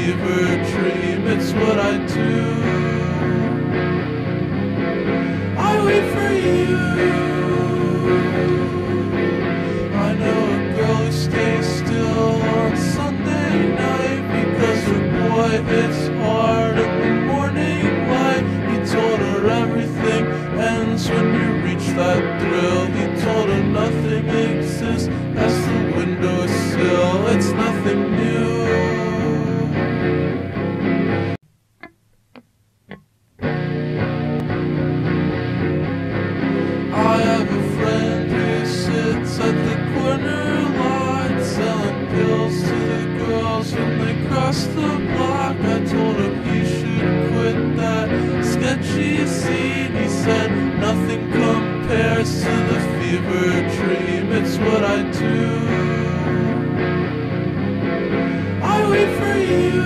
fever dream, it's what I do. I wait for you. I know a girl who stays still on Sunday night because her boy, it's hard in the morning light. He told her everything ends when you reach that thrill. He told her nothing exists past the windowsill. It's nothing new. I have a friend who sits at the corner lot selling pills to the girls when they cross the block. I told him he should quit that sketchy scene. He said nothing compares to the fever dream, it's what I do. I wait for you.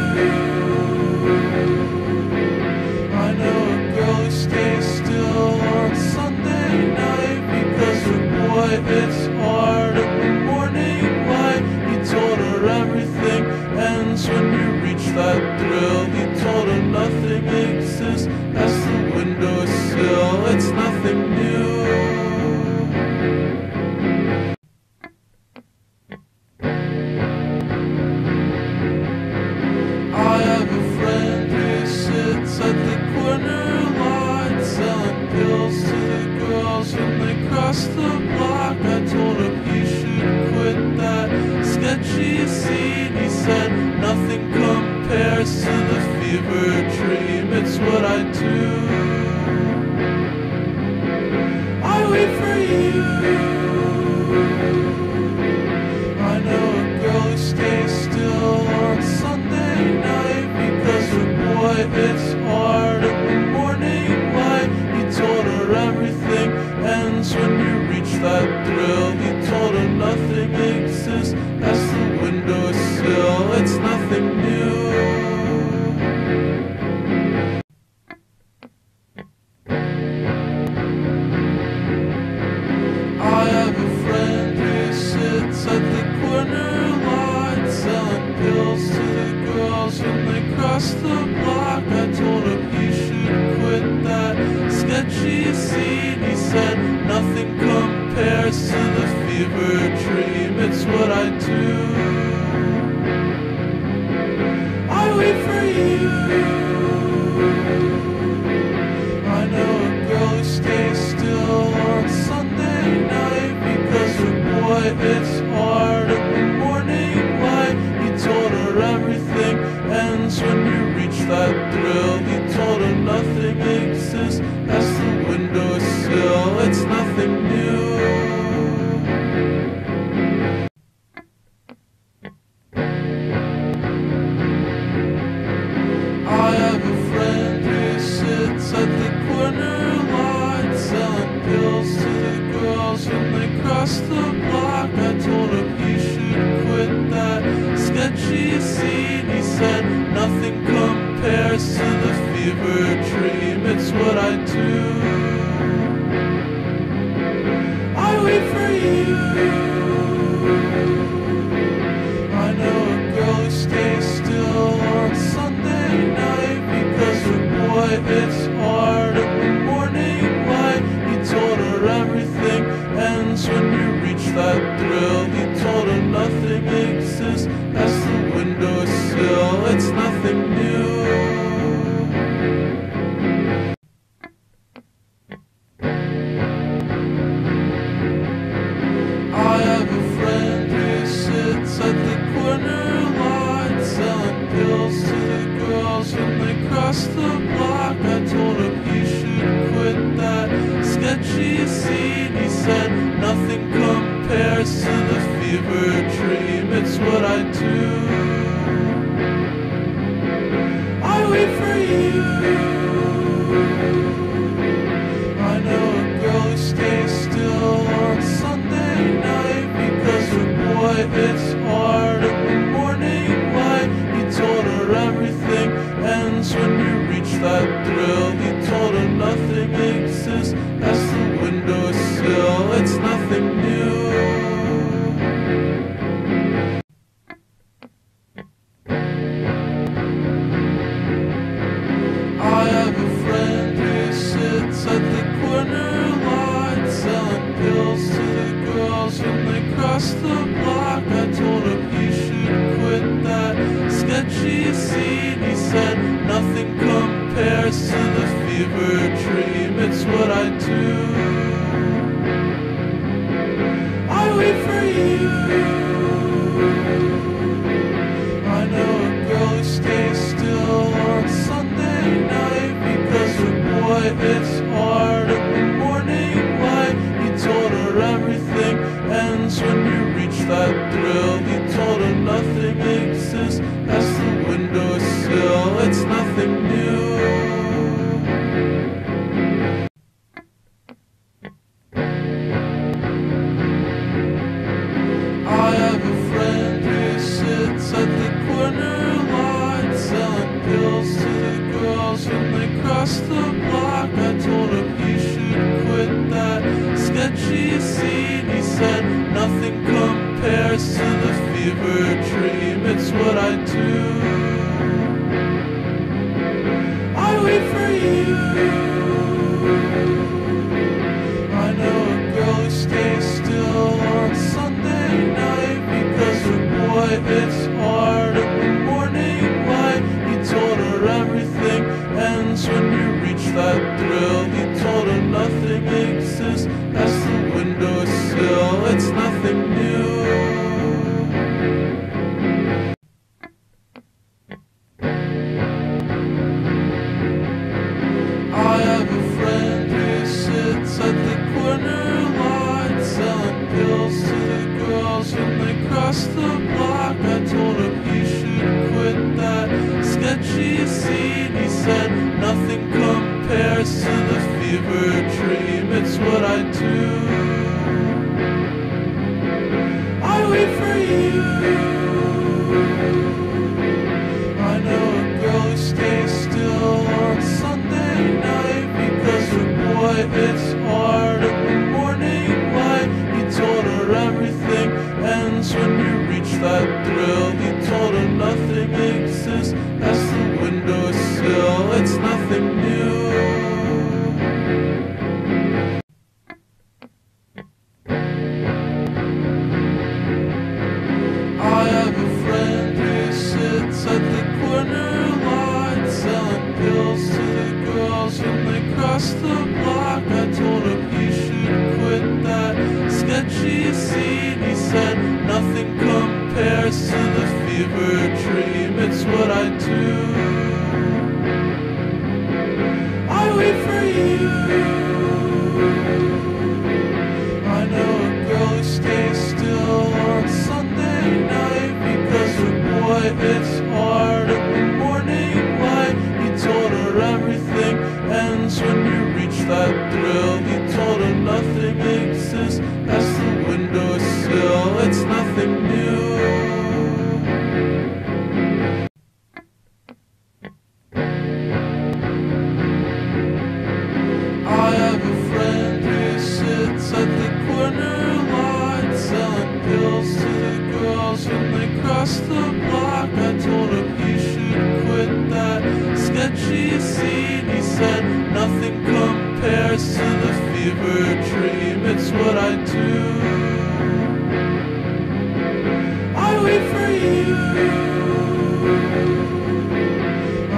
I know a girl who stays still on Sunday night because her boy, it's hard in the morning light. He told her everything ends when you reach that thrill. He told her nothing exists past the windowsill. It's nothing new. I have a friend who sits at the corner lot selling pills to the girls when they cross the block. I told him he should quit that sketchy scene. He said nothing compares to the fever dream, it's what I do. I wait for you. I know a girl who stays still on Sunday night because her boy, it's hard in the morning light. He told her everything ends when you reach that thrill. He told her nothing exists past the windowsill. It's nothing new. I have a friend who sits at the corner lot selling pills to the girls when they cross the block. I told him he should quit that sketchy scene. He said nothing compares to the fever dream, it's what I do. I wait for you. I know a girl who stays still on Sunday night because her boy, it's hard in the morning light. He told her everything ends when you reach that thrill. He told her nothing exists past the windowsill. It's nothing new. I have a friend who sits at the corner lot selling pills to the girls when they cross the block. I told him he should quit that sketchy scene. He said nothing compares to the fever dream, it's what I do. I wait for you. I know a girl who stays still on Sunday night because her boy, it's hard in the morning light. He told her everything ends when you reach that thrill. He told her nothing exists past the windowsill. It's nothing new. I have a friend who sits at the corner lot selling pills to the girls when they cross the block. I told him he should quit that sketchy scene. He said nothing compares to the fever dream, it's what I do. I wait for you. I know a girl who stays still on Sunday night because her boy, it's hard in the morning light. He told her everything ends when you reach that thrill. He told her nothing exists past the windowsill. It's nothing new. crossed the block. I told him he should quit that sketchy scene. He said nothing compares to the fever dream. It's what I do. I wait for you. I know a girl who stays still on Sunday night because her boy it's hard in the morning light. He told her everything ends when you reach that thrill. He told her nothing exists past the windowsill. It's nothing new. I have a friend who sits at the corner lot selling pills to the girls when they cross the block. I told him he should quit that sketchy scene. He said nothing compares to the fever dream. It's what I do. I wait for you. I know a girl who stays still on Sunday night because her boy it's hard in the morning light. He told her everything ends when you reach that thrill. He told her nothing exists past the windowsill. It's nothing new. I have a friend who sits at the corner lot selling pills to the girls when they cross the block. I told him he should quit that sketchy scene. He said nothing compares to the fever dream. It's what I do. I wait for you. I know a girl who stays still on Sunday night because her boy it's hard in the morning light. He told her everything ends when you reach that thrill. He told her nothing exists past the windowsill. It's nothing new. I have a friend who sits at the corner lot selling pills to the girls when they cross the block. I told him he should quit that sketchy scene. He said nothing compares to the fever dream. It's what I do. I wait for you. I know a girl who stays still on Sunday night because her boy it's hard in the morning light. He told her everything ends when you reach that thrill. He told her nothing exists past the windowsill. It's nothing new. I have a friend who sits at the corner lot selling pills to the girls when they cross the block. I told him he should quit that sketchy scene. He said nothing compares to the fever dream. It's what I do. I wait for you.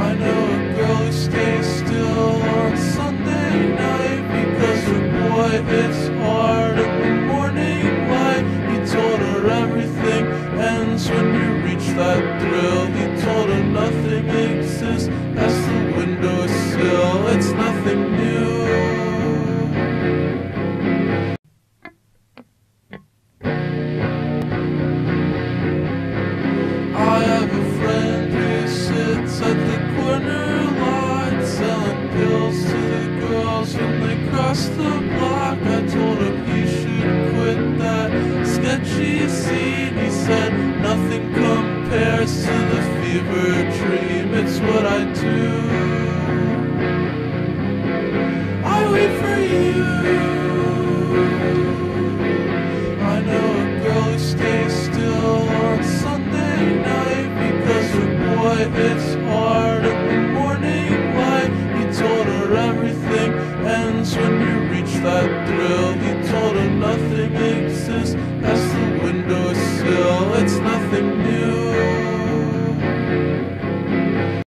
I know a girl who stays still on Sunday night because her boy it's hard in the morning light. He told her everything ends when you reach that thrill. He told her nothing exists past the windowsill. It's nothing new. I have a friend who sits at the corner lot selling pills to the girls when they cross the block. I told him he should quit that sketchy scene. He said nothing compares to the fever dream. It's what I do. I wait for you. I know a girl who stays still on Sunday night because her boy it's hard in the morning light. He told her everything ends when you reach that thrill.